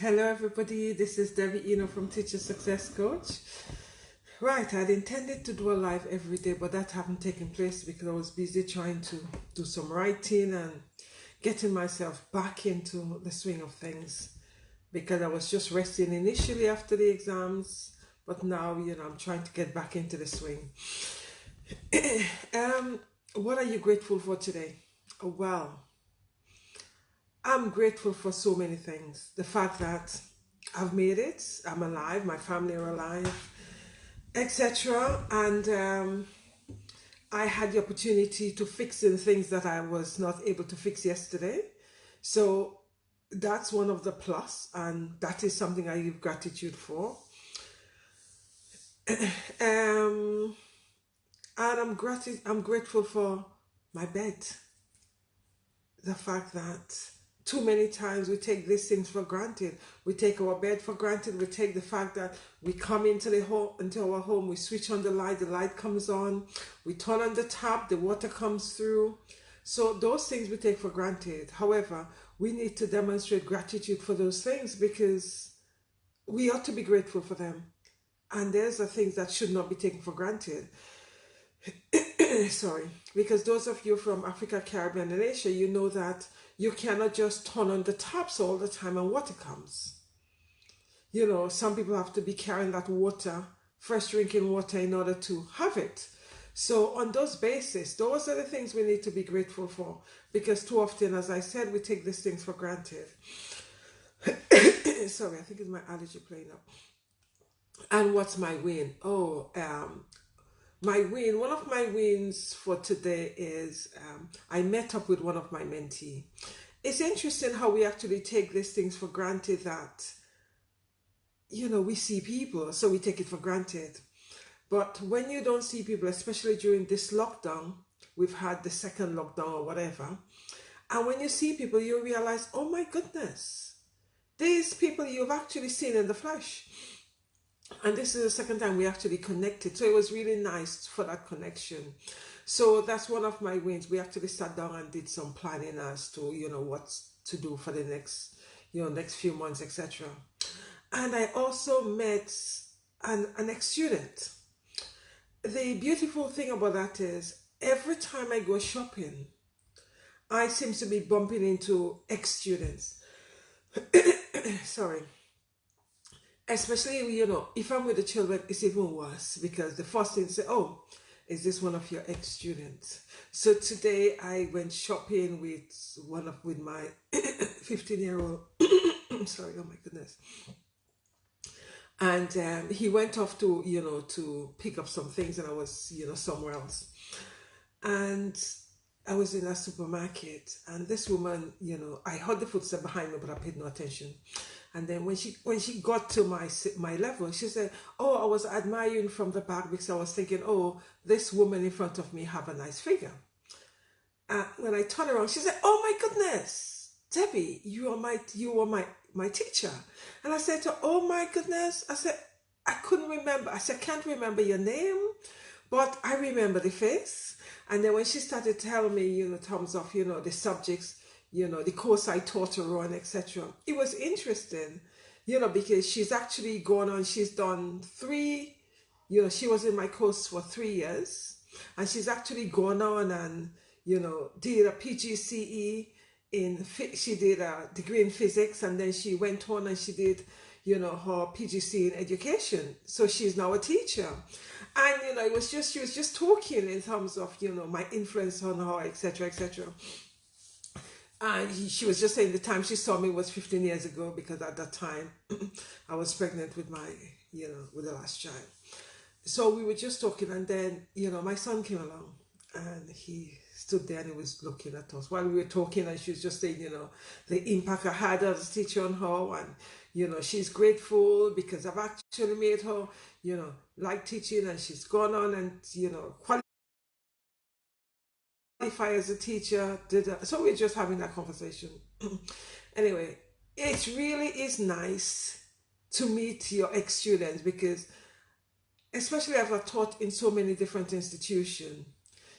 Hello, everybody. This is Debbie Eno from Teacher Success Coach. Right, I'd intended to do a live every day, but that haven't taken place because I was busy trying to do some writing and getting myself back into the swing of things because I was just resting initially after the exams, but now, I'm trying to get back into the swing. What are you grateful for today? Well, I'm grateful for so many things. The fact that I've made it, I'm alive, my family are alive, etc. And I had the opportunity to fix in things that I was not able to fix yesterday. So that's one of the plus, and that is something I give gratitude for. And I'm grateful for my bed. The fact that too many times we take these things for granted. We take our bed for granted. We take the fact that we come into our home, we switch on the light comes on, we turn on the tap, the water comes through. So those things we take for granted. However, we need to demonstrate gratitude for those things because we ought to be grateful for them. And there's the things that should not be taken for granted. Sorry, because those of you from Africa, Caribbean, and Asia, you know that you cannot just turn on the taps all the time and water comes. Some people have to be carrying that water, fresh drinking water, in order to have it. So on those bases, those are the things we need to be grateful for, because too often, as I said, we take these things for granted. Sorry, I think it's my allergy playing up. And what's my win? One of my wins for today is I met up with one of my mentees. It's interesting how we actually take these things for granted that, we see people, so we take it for granted. But when you don't see people, especially during this lockdown, we've had the second lockdown or whatever, and when you see people, you realize, oh my goodness, these people you've actually seen in the flesh. And this is the second time we actually connected. So it was really nice for that connection. So that's one of my wins. We actually sat down and did some planning as to, what to do for the next few months, etc. And I also met an ex-student. The beautiful thing about that is every time I go shopping, I seem to be bumping into ex-students. Sorry. Especially, if I'm with the children, it's even worse because the first thing say, oh, is this one of your ex-students? So today I went shopping with my 15-year-old. Sorry, oh my goodness. And he went off to pick up some things, and I was, somewhere else. And I was in a supermarket, and this woman, I heard the footsteps behind me, but I paid no attention. And then when she got to my level, she said, oh, I was admiring from the back because I was thinking, oh, this woman in front of me have a nice figure. When I turned around, she said, oh my goodness, Debbie, you were my teacher. And I said to her, oh my goodness. I said, I couldn't remember. I said, I can't remember your name, but I remember the face. And then when she started telling me, terms of, the subjects, the course I taught her on, etc. It was interesting, because she's actually gone on, she's done three, she was in my course for 3 years, and she's actually gone on and, did a PGCE she did a degree in physics, and then she went on and she did, her PGC in education. So she's now a teacher. And, she was just talking in terms of, my influence on her, etc., etc. And she was just saying the time she saw me was 15 years ago, because at that time I was pregnant with with the last child. So we were just talking, and then, my son came along and he stood there and he was looking at us while we were talking, and she was just saying, the impact I had as a teacher on her, and, she's grateful because I've actually made her, like teaching, and she's gone on and, qualify as a teacher. So we're just having that conversation. Anyway, it really is nice to meet your ex-students, because especially as I've taught in so many different institutions,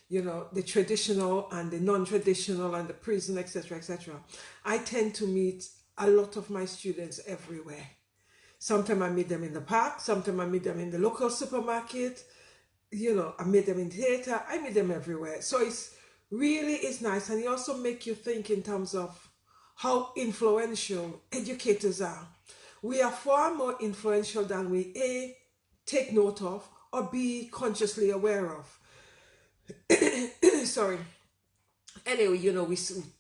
the traditional and the non-traditional and the prison, etc., etc. I tend to meet a lot of my students everywhere. Sometimes I meet them in the park, sometimes I meet them in the local supermarket, I meet them in theater, I meet them everywhere. So it's really is nice. And it also make you think in terms of how influential educators are. We are far more influential than we A, take note of, or B, consciously aware of. Sorry. Anyway,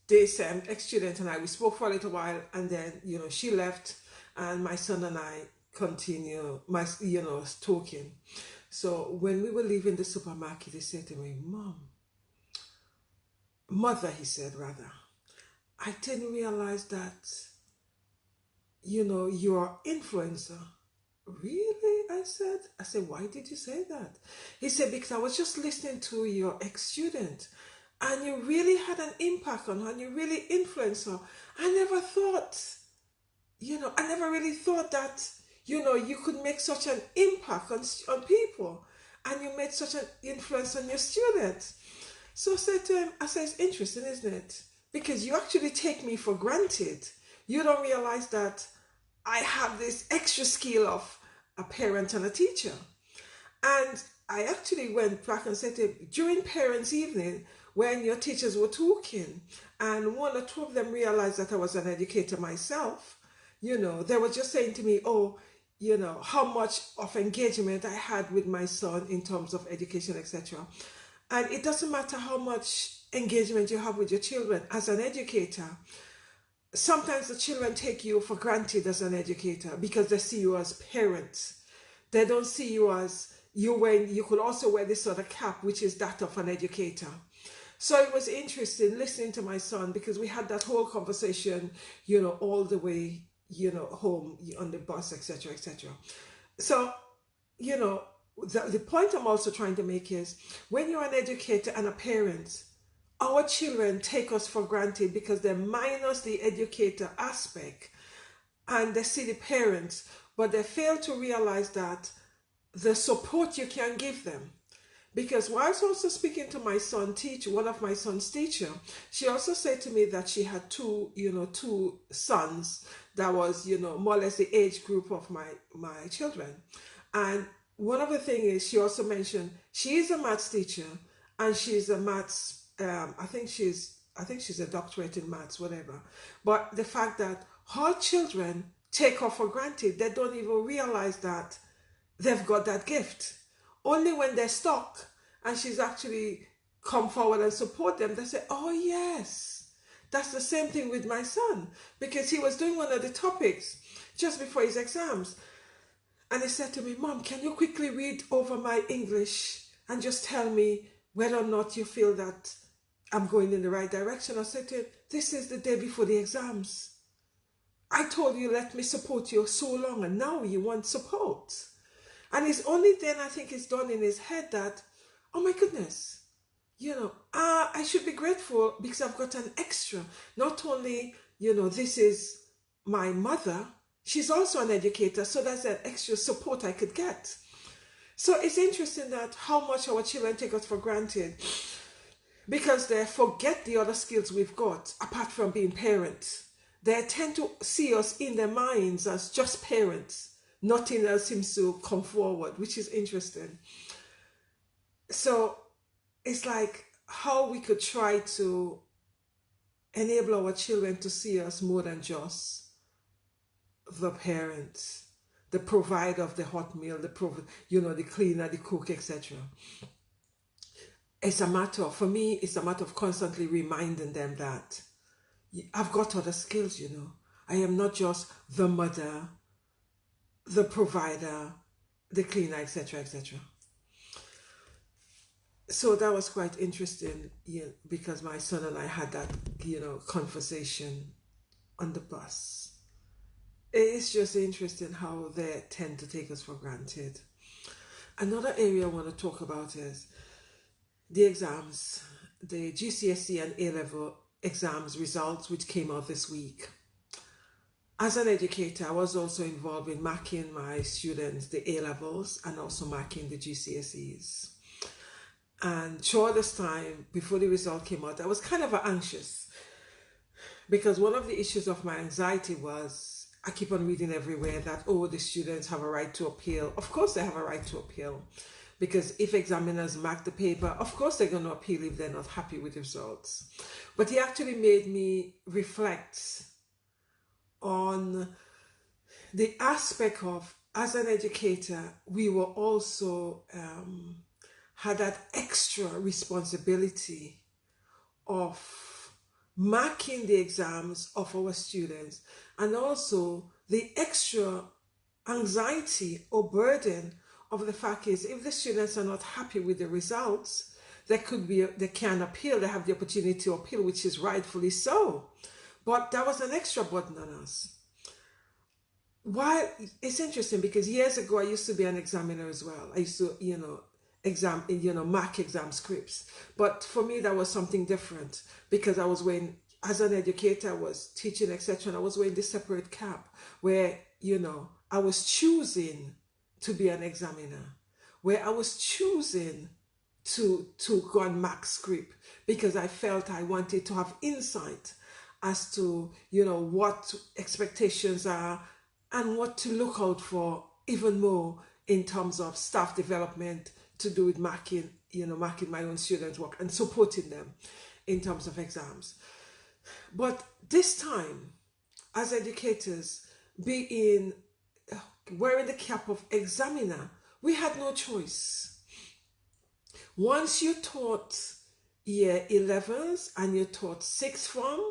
this ex-student and I, we spoke for a little while, and then, she left, and my son and I continue, talking. So when we were leaving the supermarket, he said to me, Mother, he said, rather, I didn't realize that, you're an influencer. Really? I said, why did you say that? He said, because I was just listening to your ex-student, and you really had an impact on her, and you really influenced her. I never thought, I never really thought that, you could make such an impact on people, and you made such an influence on your students. So I said to him, it's interesting, isn't it? Because you actually take me for granted. You don't realize that I have this extra skill of a parent and a teacher. And I actually went back and said to him, during parents' evening, when your teachers were talking, and one or two of them realized that I was an educator myself, they were just saying to me, how much of engagement I had with my son in terms of education, etc. And it doesn't matter how much engagement you have with your children as an educator. Sometimes the children take you for granted as an educator because they see you as parents. They don't see you as you could also wear this sort of cap, which is that of an educator. So it was interesting listening to my son, because we had that whole conversation, all the way, home on the bus, etc., etc. So, the point I'm also trying to make is, when you're an educator and a parent, our children take us for granted because they minus the educator aspect and they see the parents, but they fail to realize that the support you can give them. Because whilst also speaking to my son teacher, one of my son's teacher, she also said to me that she had two sons that was, more or less the age group of my children. And one of the things is, she also mentioned she is a maths teacher, and she's a maths, I think she's a doctorate in maths, whatever. But the fact that her children take her for granted, they don't even realize that they've got that gift. Only when they're stuck and she's actually come forward and support them, they say, oh yes. That's the same thing with my son, because he was doing one of the topics just before his exams. And he said to me, Mom, can you quickly read over my English and just tell me whether or not you feel that I'm going in the right direction? I said to him, this is the day before the exams. I told you, let me support you so long, and now you want support. And it's only then, I think, it's done in his head that, oh my goodness, I should be grateful because I've got an extra. Not only, this is my mother, she's also an educator, so that's an extra support I could get. So it's interesting that how much our children take us for granted, because they forget the other skills we've got apart from being parents. They tend to see us in their minds as just parents. Nothing else seems to come forward, which is interesting. So it's like how we could try to enable our children to see us more than just the parents, the provider of the hot meal, the cleaner, the cook, etc. For me, it's a matter of constantly reminding them that I've got other skills, I am not just the mother, the provider, the cleaner, etc., etc. So that was quite interesting, because my son and I had that, conversation on the bus. It's just interesting how they tend to take us for granted. Another area I want to talk about is the exams, the GCSE and A-level exams results, which came out this week. As an educator, I was also involved in marking my students the A-levels and also marking the GCSEs. And throughout this time, before the result came out, I was kind of anxious Because one of the issues of my anxiety was I keep on reading everywhere that, oh, the students have a right to appeal. Of course, they have a right to appeal. Because if examiners mark the paper, of course they're going to appeal if they're not happy with the results. But he actually made me reflect on the aspect of, as an educator, we were also had that extra responsibility of marking the exams of our students, and also the extra anxiety or burden of the fact is, if the students are not happy with the results, they can appeal, they have the opportunity to appeal, which is rightfully so. But that was an extra burden on us. Why? It's interesting because years ago I used to be an examiner as well. I used to, mark exam scripts. But for me, that was something different because I was wearing, as an educator, I was teaching, etc. And I was wearing this separate cap where, I was choosing to be an examiner, where I was choosing to go and mark script because I felt I wanted to have insight as to, what expectations are and what to look out for even more in terms of staff development to do with marking my own students' work and supporting them in terms of exams. But this time, as educators, wearing the cap of examiner, we had no choice. Once you taught year 11s and you taught sixth form,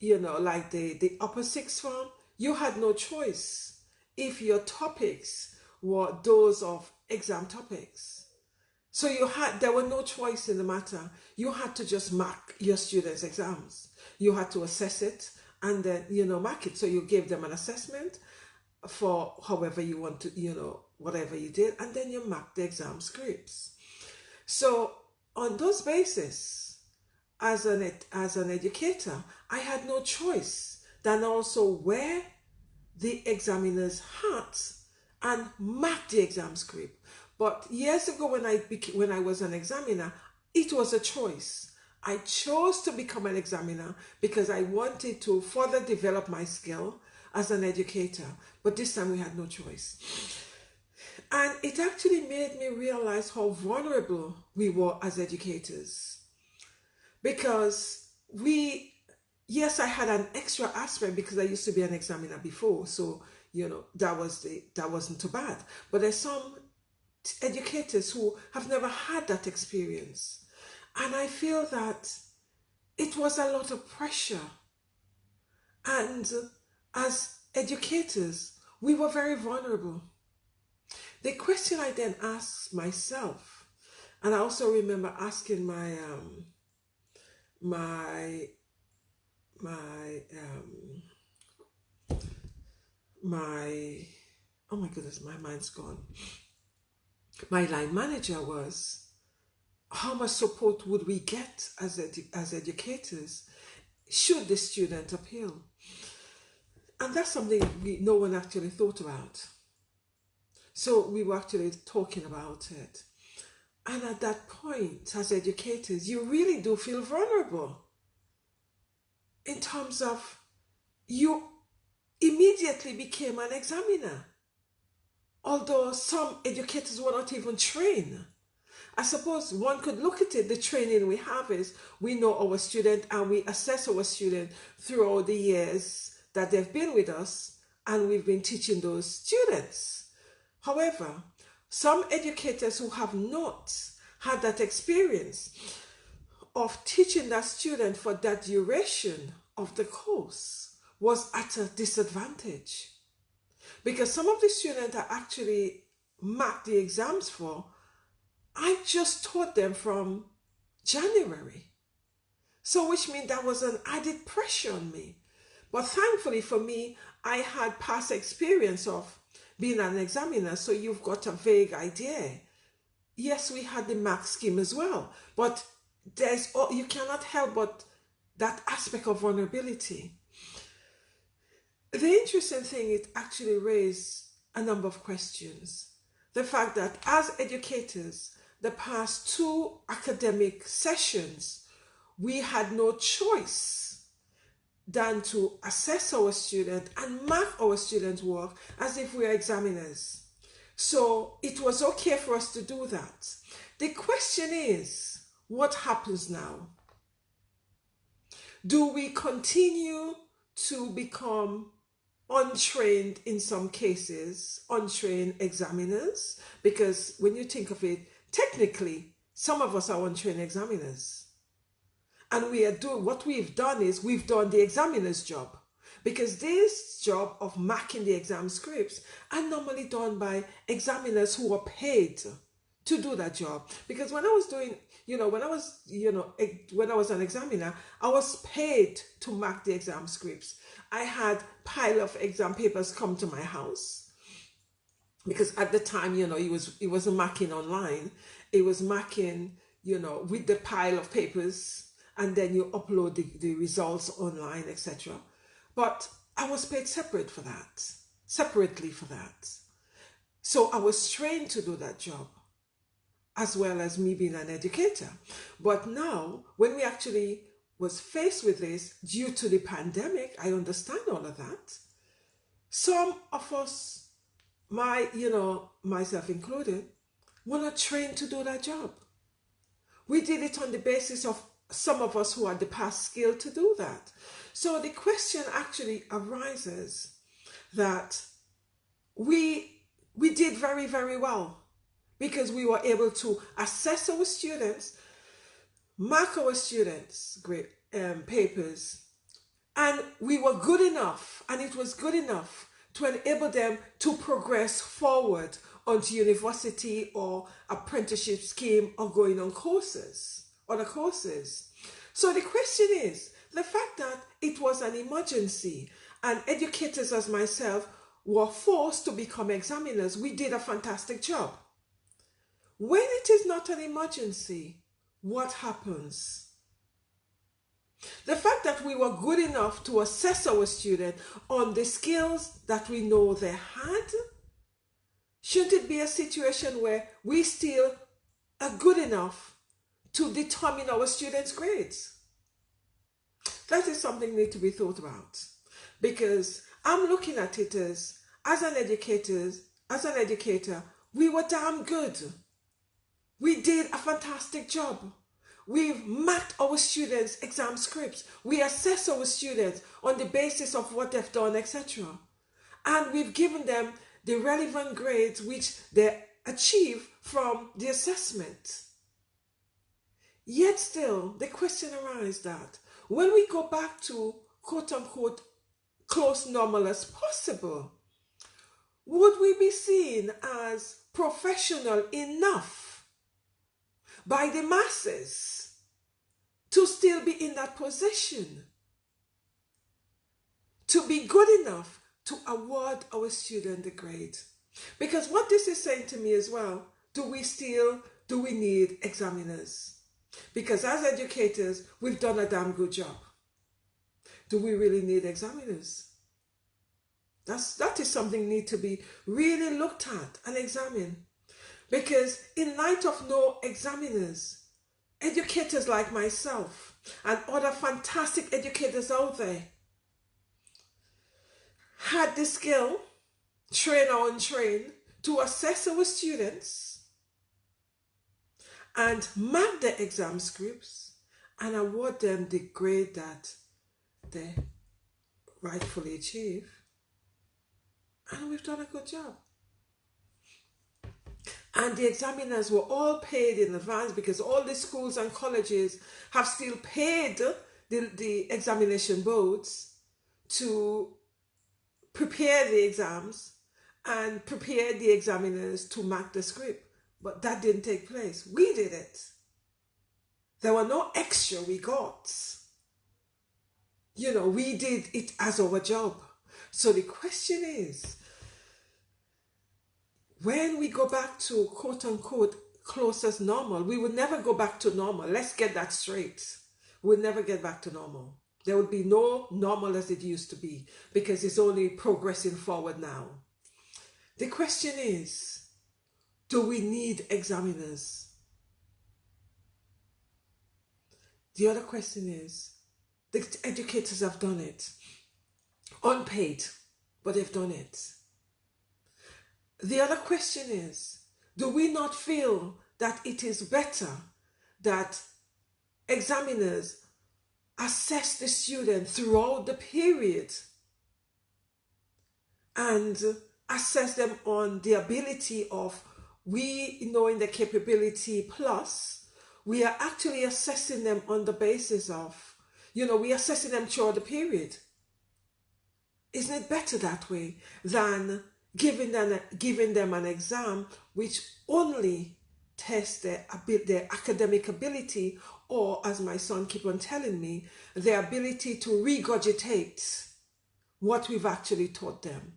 like the upper sixth form, you had no choice if your topics were those of exam topics. So there were no choice in the matter. You had to just mark your students' exams. You had to assess it and then, mark it. So you gave them an assessment for however you want to, whatever you did, and then you mark the exam scripts. So on those basis, as an educator, I had no choice than also wear the examiner's hat and mark the exam script. But years ago when I was an examiner, it was a choice. I chose to become an examiner because I wanted to further develop my skill as an educator. But this time we had no choice. And it actually made me realize how vulnerable we were as educators. Because yes, I had an extra aspect because I used to be an examiner before. So, that wasn't too bad. But there's some educators who have never had that experience. And I feel that it was a lot of pressure. And as educators, we were very vulnerable. The question I then asked myself, and I also remember asking my oh my goodness, my mind's gone. My line manager was, how much support would we get as educators should the student appeal? And that's something no one actually thought about. So we were actually talking about it. And at that point, as educators, you really do feel vulnerable in terms of you immediately became an examiner. Although some educators were not even trained. I suppose one could look at it, the training we have is we know our student and we assess our student throughout the years that they've been with us and we've been teaching those students. However, some educators who have not had that experience of teaching that student for that duration of the course was at a disadvantage. Because some of the students I actually marked the exams for, I just taught them from January. So which means that was an added pressure on me. But thankfully for me, I had past experience of being an examiner, so you've got a vague idea. Yes, we had the mark scheme as well, but you cannot help but that aspect of vulnerability. The interesting thing, it actually raised a number of questions. The fact that as educators, the past 2 academic sessions, we had no choice than to assess our student and mark our students' work as if we are examiners. So it was okay for us to do that. The question is, what happens now? Do we continue to become untrained, in some cases, untrained examiners? Because when you think of it, technically, some of us are untrained examiners. And what we've done is we've done the examiner's job. Because this job of marking the exam scripts are normally done by examiners who are paid to do that job. Because when I was when I was an examiner, I was paid to mark the exam scripts. I had pile of exam papers come to my house, because at the time, it wasn't marking online. It was marking, with the pile of papers, and then you upload the results online, etc. But I was paid separately for that. So I was trained to do that job, as well as me being an educator. But now, when we actually was faced with this due to the pandemic, I understand all of that. Some of us, myself included, were not trained to do that job. We did it on the basis of some of us who had the past skill to do that. So the question actually arises that we did very, very well, because we were able to assess our students, mark our students' grade papers, and we were good enough, and it was good enough to enable them to progress forward onto university or apprenticeship scheme, or going on other courses. So the question is, the fact that it was an emergency and educators as myself were forced to become examiners, we did a fantastic job. When it is not an emergency, what happens? The fact that we were good enough to assess our student on the skills that we know they had, shouldn't it be a situation where we still are good enough to determine our students' grades? That is something that needs to be thought about, because I'm looking at it as an educator, we were damn good. We did a fantastic job. We've marked our students' exam scripts. We assess our students on the basis of what they've done, etc. And we've given them the relevant grades which they achieve from the assessment. Yet still, the question arises that when we go back to quote-unquote close normal as possible, would we be seen as professional enough by the masses to still be in that position, to be good enough to award our student the grade? Because what this is saying to me as well, do we need examiners? Because as educators, we've done a damn good job. Do we really need examiners? That is something need to be really looked at and examined. Because in light of no examiners, educators like myself and other fantastic educators out there had the skill, trained or untrained, to assess our students and mark the exam scripts and award them the grade that they rightfully achieve. And we've done a good job. And the examiners were all paid in advance, because all the schools and colleges have still paid the examination boards to prepare the exams and prepare the examiners to mark the script. But that didn't take place. We did it. There were no extra we got. We did it as our job. So the question is, when we go back to quote-unquote closest normal, we would never go back to normal. Let's get that straight. We'll never get back to normal. There would be no normal as it used to be, because it's only progressing forward now. The question is, do we need examiners? The other question is, The educators have done it. Unpaid, but they've done it. The other question is, do we not feel that it is better that examiners assess the student throughout the period and assess them on the ability of we knowing the capability plus we are actually assessing them on the basis of, we are assessing them throughout the period. Isn't it better that way than giving them an exam which only tests their academic ability, or as my son keep on telling me, their ability to regurgitate what we've actually taught them,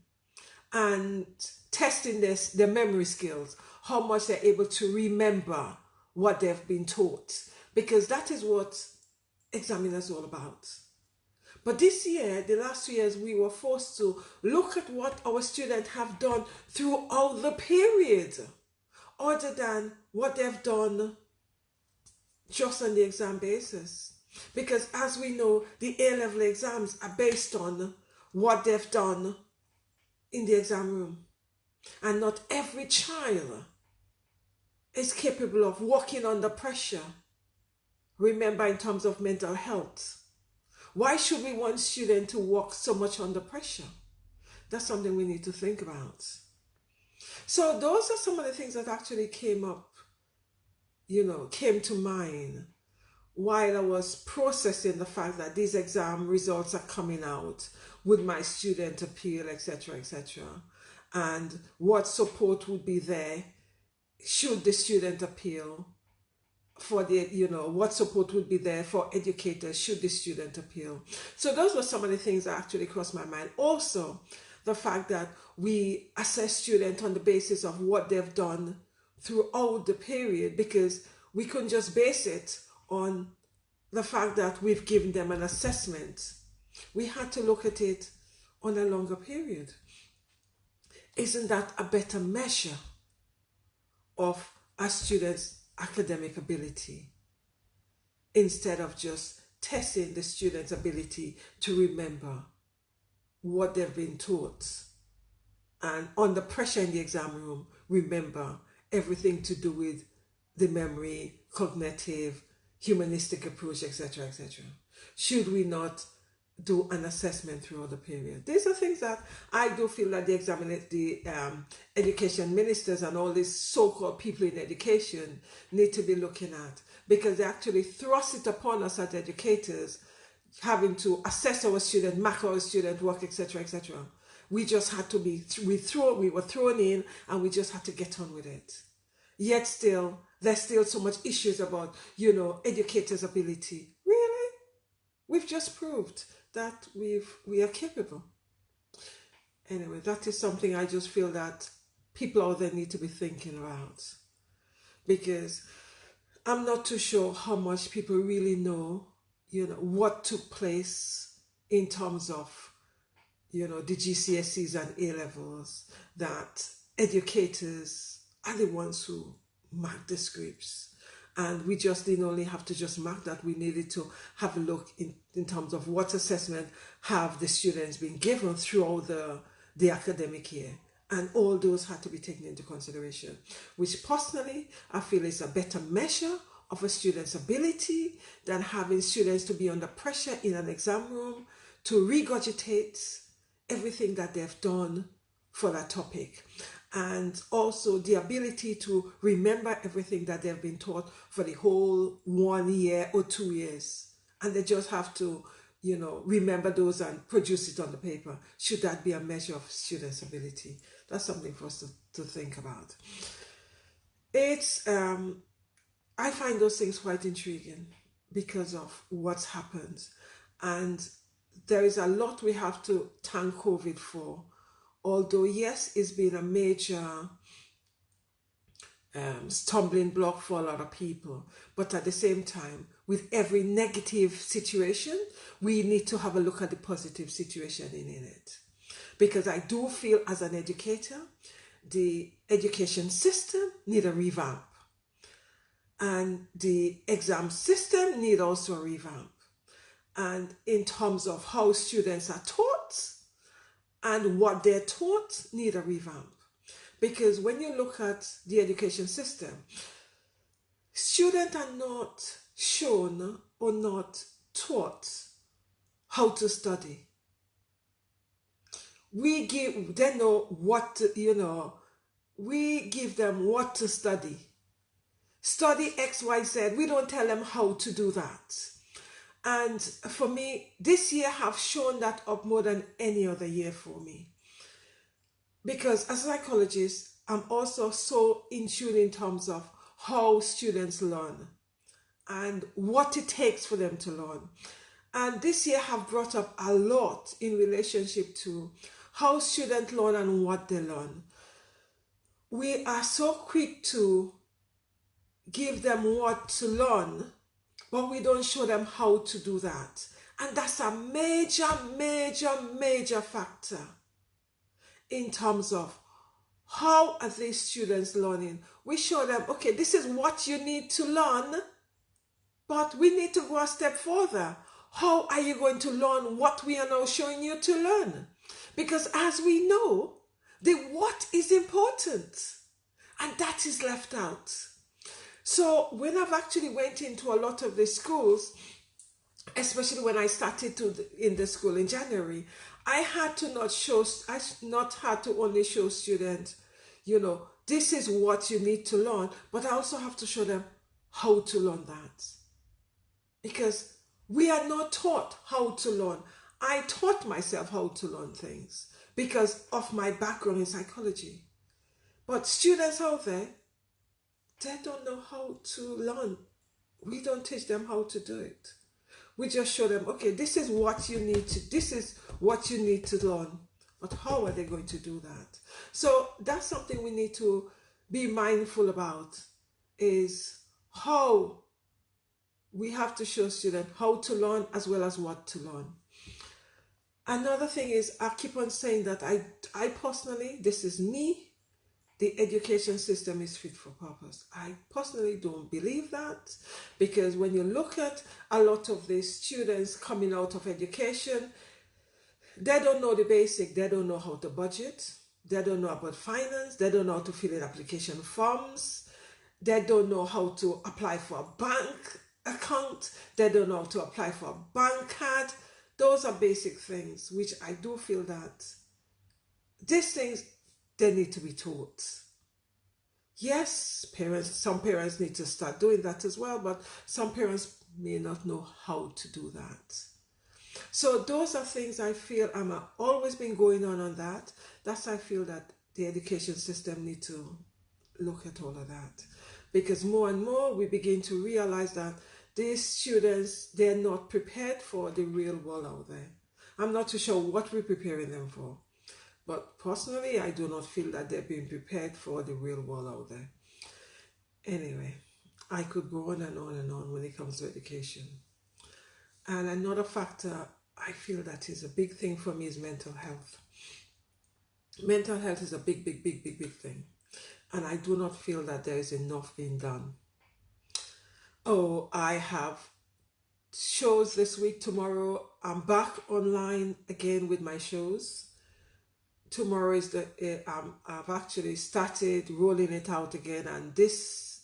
and testing their memory skills, how much they're able to remember what they've been taught, because that is what examiners are all about. But this year, the last 2 years, we were forced to look at what our students have done throughout the period, other than what they've done just on the exam basis. Because as we know, the A-level exams are based on what they've done in the exam room. And not every child is capable of working under pressure. Remember, in terms of mental health, why should we want students to work so much under pressure? That's something we need to think about. So those are some of the things that actually came to mind while I was processing the fact that these exam results are coming out. Would my student appeal, etc., etc., and what support would be there should the student appeal? For what support would be there for educators should the student appeal? So those were some of the things that actually crossed my mind. Also, the fact that we assess students on the basis of what they've done throughout the period, because we couldn't just base it on the fact that we've given them an assessment. We had to look at it on a longer period. Isn't that a better measure of our students' academic ability, instead of just testing the student's ability to remember what they've been taught, and under pressure in the exam room, remember everything to do with the memory, cognitive, humanistic approach, etc., etc.? Should we not do an assessment throughout the period? These are things that I do feel that the education ministers and all these so-called people in education need to be looking at, because they actually thrust it upon us as educators, having to assess our student, mark our student work, etc., etc. We just had to we were thrown in, and we just had to get on with it. Yet still, there's still so much issues about, educators' ability. Really? We've just proved that we are capable. Anyway, that is something I just feel that people out there need to be thinking about, because I'm not too sure how much people really know, what took place in terms of, the GCSEs and A-levels, that educators are the ones who mark the scripts. And we just didn't only have to just mark that, we needed to have a look in terms of what assessment have the students been given throughout the academic year. And all those had to be taken into consideration, which personally I feel is a better measure of a student's ability than having students to be under pressure in an exam room to regurgitate everything that they've done for that topic. And also the ability to remember everything that they've been taught for the whole 1 year or 2 years. And they just have to, remember those and produce it on the paper. Should that be a measure of students' ability? That's something for us to think about. It's, I find those things quite intriguing because of what's happened. And there is a lot we have to thank COVID for. Although, yes, it's been a major stumbling block for a lot of people. But at the same time, with every negative situation, we need to have a look at the positive situation in it. Because I do feel as an educator, the education system need a revamp. And the exam system need also a revamp. and in terms of how students are taught and what they're taught need a revamp. Because when you look at the education system, students are not shown or not taught how to study. We give them know what to, we give them what to study. Study XYZ. We don't tell them how to do that. And for me, this year have shown that up more than any other year for me. Because as a psychologist, I'm also so in tune in terms of how students learn and what it takes for them to learn. And this year have brought up a lot in relationship to how students learn and what they learn. We are so quick to give them what to learn, but we don't show them how to do that. And that's a major, major, major factor in terms of how are these students learning. We show them, okay, this is what you need to learn, but we need to go a step further. How are you going to learn what we are now showing you to learn? Because as we know, the what is important, and that is left out. So when I've actually went into a lot of the schools, especially when I started in the school in January, I had to not had to only show students, this is what you need to learn, but I also have to show them how to learn that. Because we are not taught how to learn. I taught myself how to learn things because of my background in psychology. But students out there, they don't know how to learn. We don't teach them how to do it. We just show them, okay, this is what you need to learn. But how are they going to do that? So that's something we need to be mindful about, is how we have to show students how to learn as well as what to learn. Another thing is, I keep on saying that I personally, this is me, the education system is fit for purpose. I personally don't believe that, because when you look at a lot of the students coming out of education, they don't know the basic. They don't know how to budget. They don't know about finance. They don't know how to fill in application forms. They don't know how to apply for a bank account. They don't know how to apply for a bank card. Those are basic things, which I do feel that these things, they need to be taught. Yes, some parents need to start doing that as well, but some parents may not know how to do that. So those are things I feel always been going on that. That's I feel that the education system need to look at all of that. Because more and more we begin to realize that these students, they're not prepared for the real world out there. I'm not too sure what we're preparing them for. But personally, I do not feel that they're being prepared for the real world out there. Anyway, I could go on and on and on when it comes to education. And another factor I feel that is a big thing for me is mental health. Mental health is a big thing. And I do not feel that there is enough being done. Oh, I have shows this week. Tomorrow, I'm back online again with my shows. Tomorrow is I've actually started rolling it out again, and this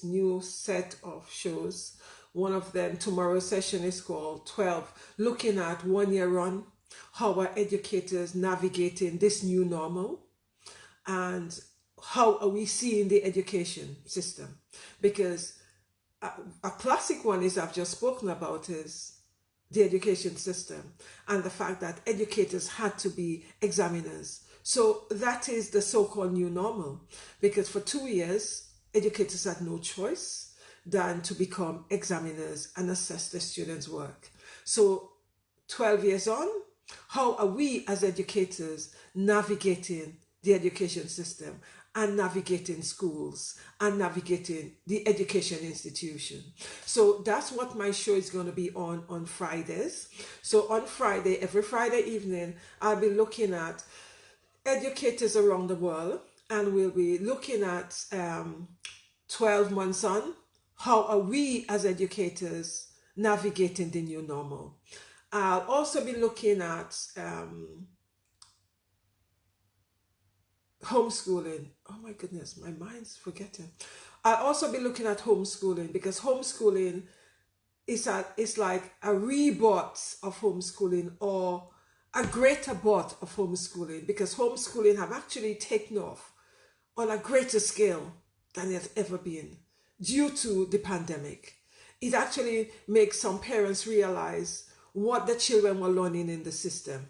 new set of shows. One of them, tomorrow's session is called 12, looking at 1 year on, how are educators navigating this new normal, and how are we seeing the education system? Because a classic one is I've just spoken about is the education system and the fact that educators had to be examiners. So that is the so-called new normal, because for 2 years, educators had no choice than to become examiners and assess the students' work. So 12 years on, how are we as educators navigating the education system and navigating schools and navigating the education institution? So that's what my show is going to be on Fridays. So on Friday, every Friday evening, I'll be looking at educators around the world, and we'll be looking at 12 months on, how are we as educators navigating the new normal. I'll also be looking at homeschooling. Oh my goodness, my mind's forgetting. I'll also be looking at homeschooling, because homeschooling is like a rebirth of homeschooling, or a greater birth of homeschooling, because homeschooling have actually taken off on a greater scale than it has ever been due to the pandemic. It actually makes some parents realize what the children were learning in the system.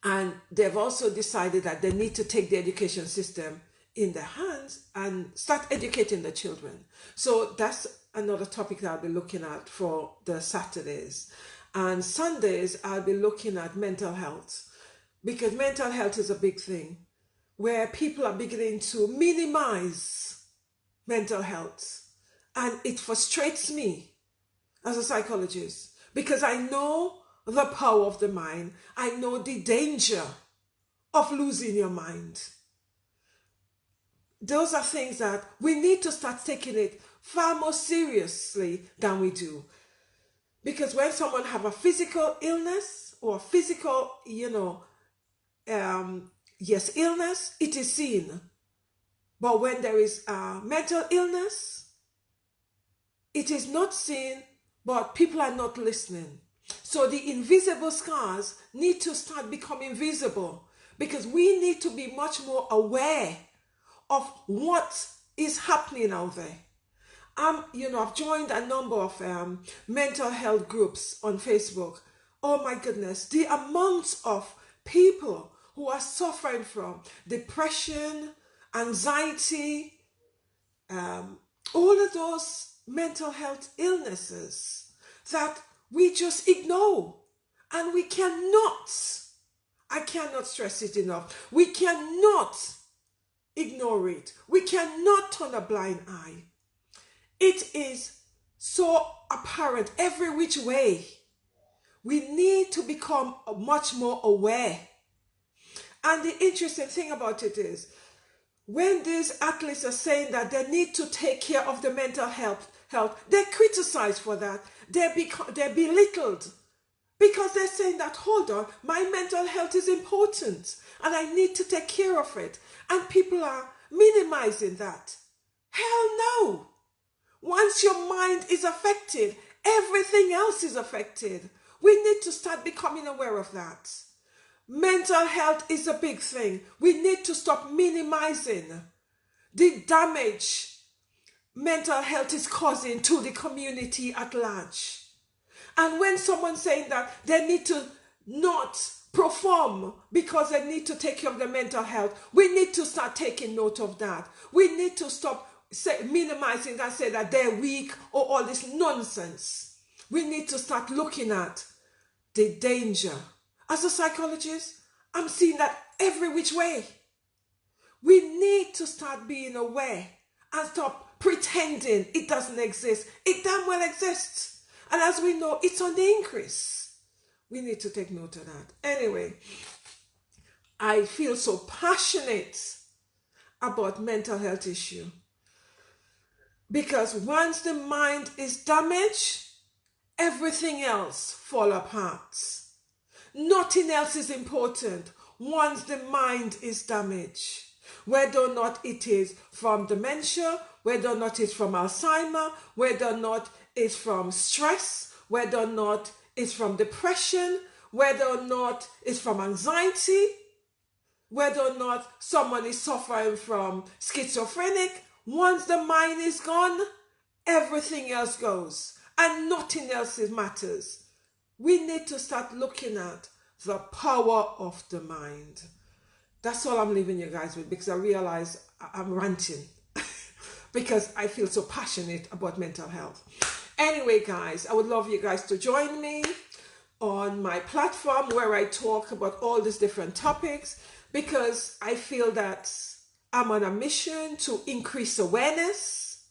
And they've also decided that they need to take the education system in their hands and start educating the children. So that's another topic that I'll be looking at for the Saturdays. And Sundays, I'll be looking at mental health, because mental health is a big thing where people are beginning to minimize mental health. And it frustrates me as a psychologist, because I know the power of the mind. I know the danger of losing your mind. Those are things that we need to start taking it far more seriously than we do. Because when someone have a physical illness or physical, illness, it is seen. But when there is a mental illness, it is not seen, but people are not listening. So the invisible scars need to start becoming visible, because we need to be much more aware of what is happening out there. I've joined a number of mental health groups on Facebook. Oh my goodness, the amount of people who are suffering from depression, anxiety, all of those mental health illnesses that we just ignore. And we cannot, I cannot stress it enough, we cannot ignore it. We cannot turn a blind eye. It is so apparent every which way. We need to become much more aware. And the interesting thing about it is, when these athletes are saying that they need to take care of the mental health, they're criticized for that. They're belittled, because they're saying that, hold on, my mental health is important and I need to take care of it. And people are minimizing that. Hell no. Once your mind is affected, everything else is affected. We need to start becoming aware of that. Mental health is a big thing. We need to stop minimizing the damage mental health is causing to the community at large. And when someone's saying that they need to not perform because they need to take care of their mental health, we need to start taking note of that. We need to stop minimizing and say that they're weak or all this nonsense. We need to start looking at the danger. As a psychologist, I'm seeing that every which way. We need to start being aware and stop pretending it doesn't exist. It damn well exists. And as we know, it's on the increase. We need to take note of that. Anyway, I feel so passionate about mental health issue, because once the mind is damaged, everything else fall apart. Nothing else is important once the mind is damaged. Whether or not it is from dementia, whether or not it's from Alzheimer, whether or not it's from stress, whether or not it's from depression, whether or not it's from anxiety, whether or not someone is suffering from schizophrenic, once the mind is gone, everything else goes and nothing else matters. We need to start looking at the power of the mind. That's all I'm leaving you guys with, because I realize I'm ranting because I feel so passionate about mental health. Anyway, guys, I would love you guys to join me on my platform where I talk about all these different topics, because I feel that I'm on a mission to increase awareness.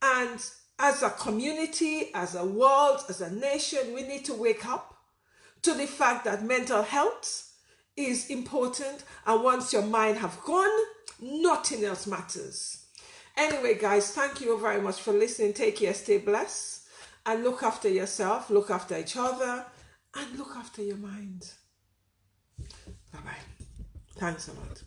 And as a community, as a world, as a nation, we need to wake up to the fact that mental health is important, and once your mind have gone, nothing else matters. Anyway, guys, thank you very much for listening. Take care, stay blessed, and look after yourself, look after each other, and look after your mind. Bye bye. Thanks a lot.